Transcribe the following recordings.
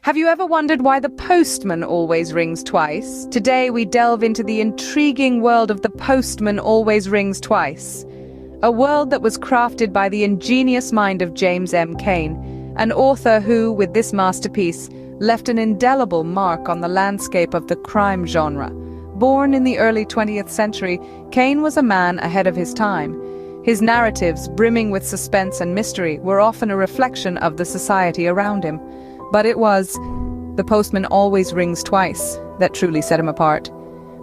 Have you ever wondered why the postman always rings twice? Today we delve into the intriguing world of the postman always rings twice. A world that was crafted by the ingenious mind of James M. Cain, an author who, with this masterpiece, left an indelible mark on the landscape of the crime genre. Born in the early 20th century, Cain was a man ahead of his time. His narratives, brimming with suspense and mystery, were often a reflection of the society around him. But it was The Postman Always Rings Twice that truly set him apart.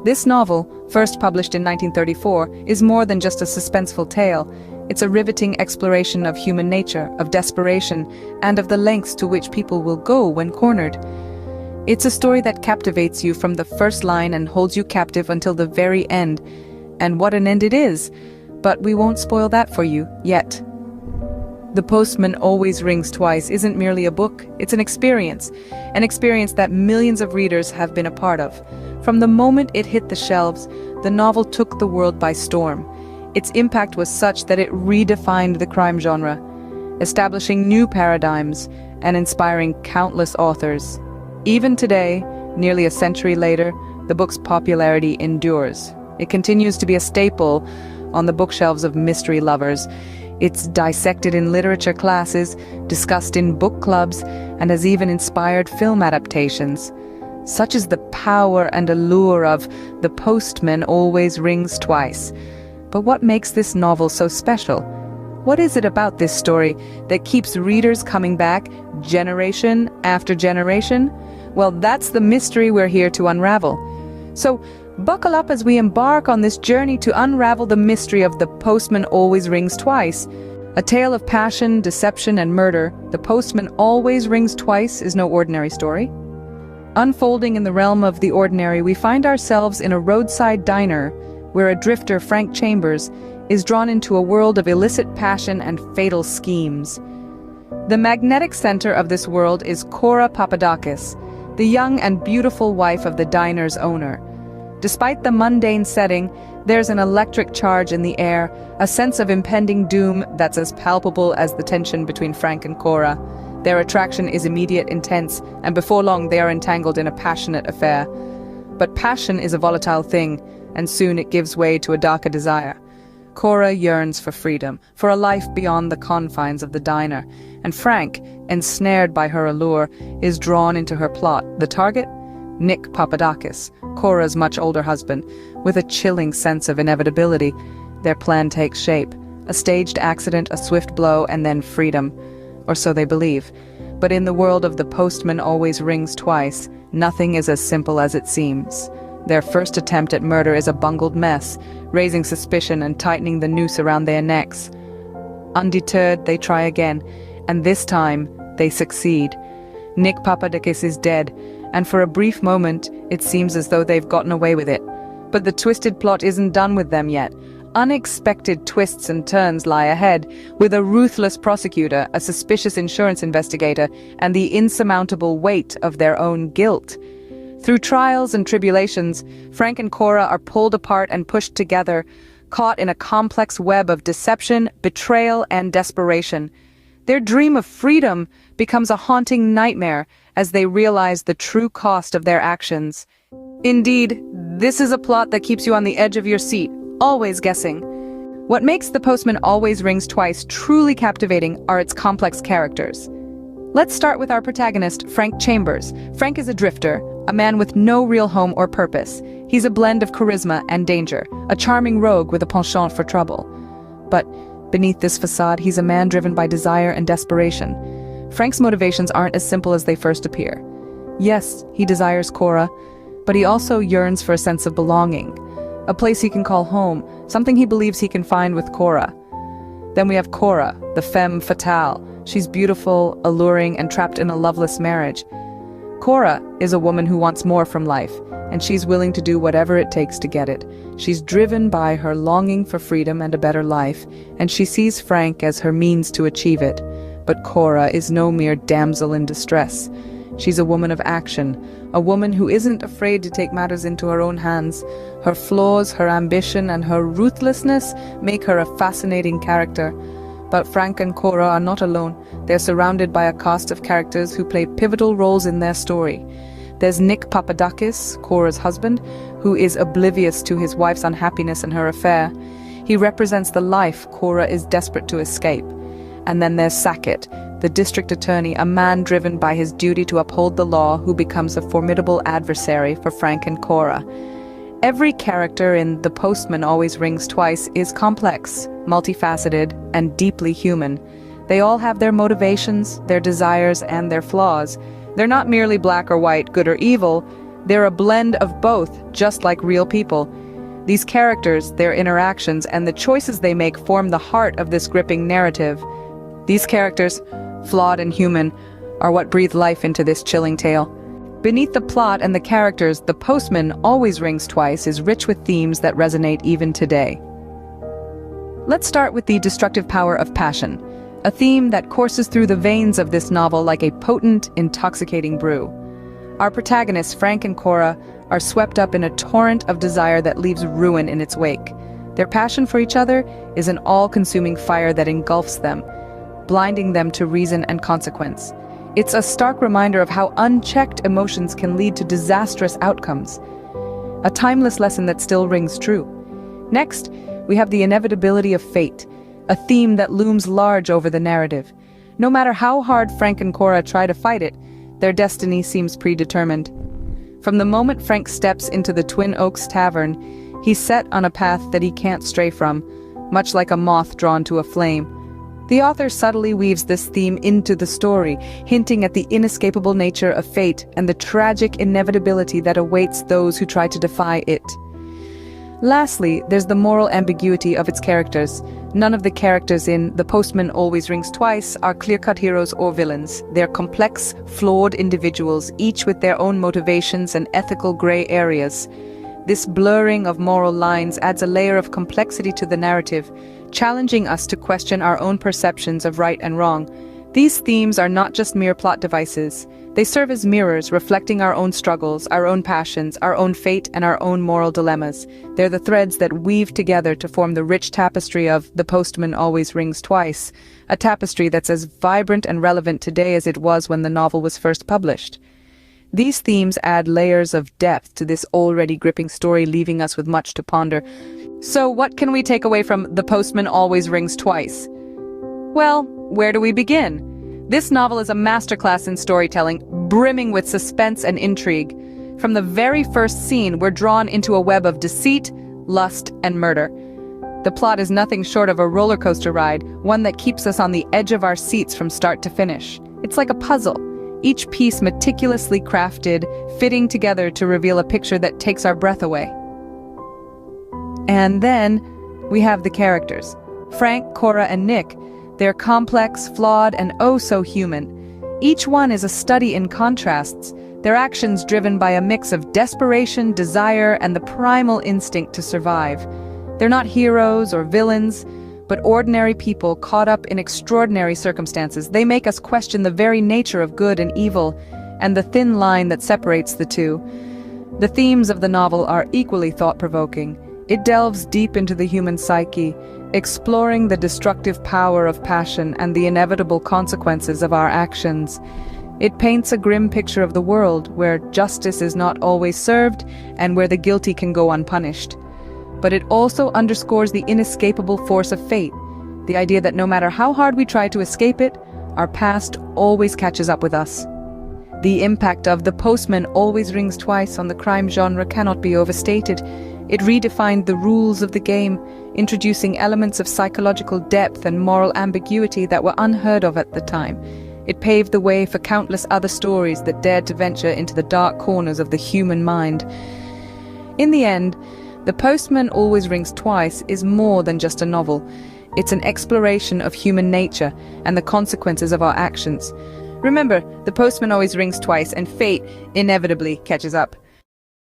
This novel, first published in 1934, is more than just a suspenseful tale. It's a riveting exploration of human nature, of desperation, and of the lengths to which people will go when cornered. It's a story that captivates you from the first line and holds you captive until the very end. And what an end it is! But we won't spoil that for you, yet. The Postman Always Rings Twice isn't merely a book, it's an experience that millions of readers have been a part of. From the moment it hit the shelves, the novel took the world by storm. Its impact was such that it redefined the crime genre, establishing new paradigms and inspiring countless authors. Even today, nearly a century later, the book's popularity endures. It continues to be a staple on the bookshelves of mystery lovers. It's dissected in literature classes, discussed in book clubs, and has even inspired film adaptations. Such is the power and allure of The Postman Always Rings Twice. But what makes this novel so special? What is it about this story that keeps readers coming back generation after generation? Well, that's the mystery we're here to unravel. So, buckle up as we embark on this journey to unravel the mystery of The Postman Always Rings Twice. A tale of passion, deception, and murder, The Postman Always Rings Twice is no ordinary story. Unfolding in the realm of the ordinary, we find ourselves in a roadside diner where a drifter, Frank Chambers, is drawn into a world of illicit passion and fatal schemes. The magnetic center of this world is Cora Papadakis, the young and beautiful wife of the diner's owner. Despite the mundane setting, there's an electric charge in the air, a sense of impending doom that's as palpable as the tension between Frank and Cora. Their attraction is immediate, intense, and before long they are entangled in a passionate affair. But passion is a volatile thing, and soon it gives way to a darker desire. Cora yearns for freedom, for a life beyond the confines of the diner, and Frank, ensnared by her allure, is drawn into her plot. The target? Nick Papadakis, Cora's much older husband. With a chilling sense of inevitability, their plan takes shape. A staged accident, a swift blow, and then freedom. Or so they believe. But in the world of The Postman Always Rings Twice, nothing is as simple as it seems. Their first attempt at murder is a bungled mess, raising suspicion and tightening the noose around their necks. Undeterred, they try again, and this time, they succeed. Nick Papadakis is dead, and for a brief moment, it seems as though they've gotten away with it. But the twisted plot isn't done with them yet. Unexpected twists and turns lie ahead, with a ruthless prosecutor, a suspicious insurance investigator, and the insurmountable weight of their own guilt. Through trials and tribulations, Frank and Cora are pulled apart and pushed together, caught in a complex web of deception, betrayal, and desperation. Their dream of freedom becomes a haunting nightmare as they realize the true cost of their actions. Indeed, this is a plot that keeps you on the edge of your seat, always guessing. What makes The Postman Always Rings Twice truly captivating are its complex characters. Let's start with our protagonist, Frank Chambers. Frank is a drifter, a man with no real home or purpose. He's a blend of charisma and danger, a charming rogue with a penchant for trouble. But beneath this facade, he's a man driven by desire and desperation. Frank's motivations aren't as simple as they first appear. Yes, he desires Cora, but he also yearns for a sense of belonging, a place he can call home, something he believes he can find with Cora. Then we have Cora, the femme fatale. She's beautiful, alluring, and trapped in a loveless marriage. Cora is a woman who wants more from life, and she's willing to do whatever it takes to get it. She's driven by her longing for freedom and a better life, and she sees Frank as her means to achieve it. But Cora is no mere damsel in distress. She's a woman of action, a woman who isn't afraid to take matters into her own hands. Her flaws, her ambition, and her ruthlessness make her a fascinating character. But Frank and Cora are not alone. They're surrounded by a cast of characters who play pivotal roles in their story. There's Nick Papadakis, Cora's husband, who is oblivious to his wife's unhappiness and her affair. He represents the life Cora is desperate to escape. And then there's Sackett, the district attorney, a man driven by his duty to uphold the law who becomes a formidable adversary for Frank and Cora. Every character in The Postman Always Rings Twice is complex, multifaceted, and deeply human. They all have their motivations, their desires, and their flaws. They're not merely black or white, good or evil. They're a blend of both, just like real people. These characters, their interactions, and the choices they make form the heart of this gripping narrative. These characters, flawed and human, are what breathe life into this chilling tale. Beneath the plot and the characters, The Postman Always Rings Twice is rich with themes that resonate even today. Let's start with the destructive power of passion, a theme that courses through the veins of this novel like a potent, intoxicating brew. Our protagonists, Frank and Cora, are swept up in a torrent of desire that leaves ruin in its wake. Their passion for each other is an all-consuming fire that engulfs them, blinding them to reason and consequence. It's a stark reminder of how unchecked emotions can lead to disastrous outcomes. A timeless lesson that still rings true. Next, we have the inevitability of fate, a theme that looms large over the narrative. No matter how hard Frank and Cora try to fight it, their destiny seems predetermined. From the moment Frank steps into the Twin Oaks Tavern, he's set on a path that he can't stray from, much like a moth drawn to a flame. The author subtly weaves this theme into the story, hinting at the inescapable nature of fate and the tragic inevitability that awaits those who try to defy it. Lastly, there's the moral ambiguity of its characters. None of the characters in The Postman Always Rings Twice are clear-cut heroes or villains. They're complex, flawed individuals, each with their own motivations and ethical gray areas. This blurring of moral lines adds a layer of complexity to the narrative, challenging us to question our own perceptions of right and wrong. These themes are not just mere plot devices. They serve as mirrors, reflecting our own struggles, our own passions, our own fate, and our own moral dilemmas. They're the threads that weave together to form the rich tapestry of The Postman Always Rings Twice, a tapestry that's as vibrant and relevant today as it was when the novel was first published. These themes add layers of depth to this already gripping story, leaving us with much to ponder. So what can we take away from The Postman Always Rings Twice? Well, where do we begin? This novel is a masterclass in storytelling, brimming with suspense and intrigue. From the very first scene, we're drawn into a web of deceit, lust, and murder. The plot is nothing short of a roller coaster ride, one that keeps us on the edge of our seats from start to finish. It's like a puzzle, each piece meticulously crafted, fitting together to reveal a picture that takes our breath away. And then we have the characters. Frank, Cora, and Nick. They're complex, flawed, and oh so human. Each one is a study in contrasts, their actions driven by a mix of desperation, desire, and the primal instinct to survive. They're not heroes or villains, but ordinary people caught up in extraordinary circumstances. They make us question the very nature of good and evil, and the thin line that separates the two. The themes of the novel are equally thought-provoking. It delves deep into the human psyche, exploring the destructive power of passion and the inevitable consequences of our actions. It paints a grim picture of the world, where justice is not always served and where the guilty can go unpunished. But it also underscores the inescapable force of fate, the idea that no matter how hard we try to escape it, our past always catches up with us. The impact of The Postman Always Rings Twice on the crime genre cannot be overstated. It redefined the rules of the game, introducing elements of psychological depth and moral ambiguity that were unheard of at the time. It paved the way for countless other stories that dared to venture into the dark corners of the human mind. In the end, The Postman Always Rings Twice is more than just a novel. It's an exploration of human nature and the consequences of our actions. Remember, The Postman Always Rings Twice, and fate inevitably catches up.